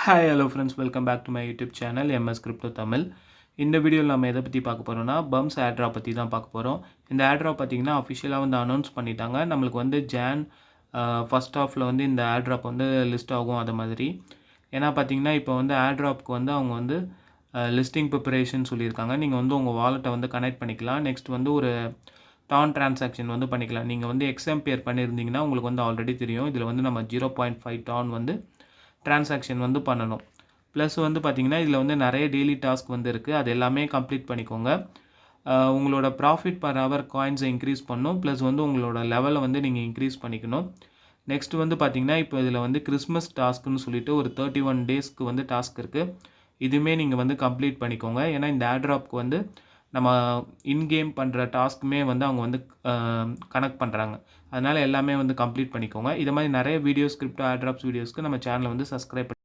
Hi hello friends, welcome back to my YouTube channel MS crypto Tamil. இந்த வீடியோவில் நம்ம எதை பற்றி பார்க்க போகிறோம்னா பம்ஸ் ஏர்ட்ராப் பற்றி தான் பார்க்க போகிறோம். இந்த ஏர்ட்ராப் பார்த்திங்கன்னா அஃபிஷியலாக வந்து அனௌன்ஸ் பண்ணிட்டாங்க. நம்மளுக்கு வந்து ஃபஸ்ட் ஹாஃபில் வந்து இந்த ஏர்ட்ராப் வந்து லிஸ்ட் ஆகும். அது மாதிரி ஏன்னா பார்த்திங்கன்னா இப்போ வந்து ஏர்ட்ராப்க்கு வந்து அவங்க வந்து லிஸ்டிங் ப்ரிப்பரேஷன் சொல்லியிருக்காங்க. நீங்கள் வந்து உங்கள் வாலெட்டை வந்து கனெக்ட் பண்ணிக்கலாம். நெக்ஸ்ட் வந்து ஒரு டான் டிரான்சாக்ஷன் வந்து பண்ணிக்கலாம். நீங்கள் வந்து எக்ஸாம்பியர் பண்ணியிருந்தீங்கன்னா உங்களுக்கு வந்து ஆல்ரெடி தெரியும். இதில் வந்து நம்ம 0.5 டான் வந்து டிரான்சாக்ஷன் வந்து பண்ணணும். ப்ளஸ் வந்து பார்த்திங்கன்னா இதில் வந்து நிறைய டெய்லி டாஸ்க் வந்து இருக்குது. அது எல்லாமே கம்ப்ளீட் பண்ணிக்கோங்க. உங்களோட ப்ராஃபிட் பர் ஹவர் காயின்ஸை இன்க்ரீஸ் பண்ணணும். ப்ளஸ் வந்து உங்களோட லெவலை வந்து நீங்கள் இன்க்ரீஸ் பண்ணிக்கணும். நெக்ஸ்ட் வந்து பார்த்திங்கன்னா இப்போ இதில் வந்து கிறிஸ்மஸ் டாஸ்க்குன்னு சொல்லிட்டு ஒரு 31 டேஸ்க்கு வந்து டாஸ்க் இருக்குது. இதுவுமே நீங்கள் வந்து கம்ப்ளீட் பண்ணிக்கோங்க. ஏன்னா இந்த ஏர்ட்ராப்க்கு வந்து நம்ம இன்கேம் பண்ணுற டாஸ்க்குமே வந்து அவங்க வந்து கனெக்ட் பண்ணுறாங்க. அதனால் எல்லாமே வந்து கம்ப்ளீட் பண்ணிக்கோங்க. இது மாதிரி நிறைய வீடியோஸ் கிரிப்டோ ஏர்ட்ராப்ஸ் வீடியோஸ்க்கு நம்ம சேனலை வந்து சப்ஸ்கிரைப்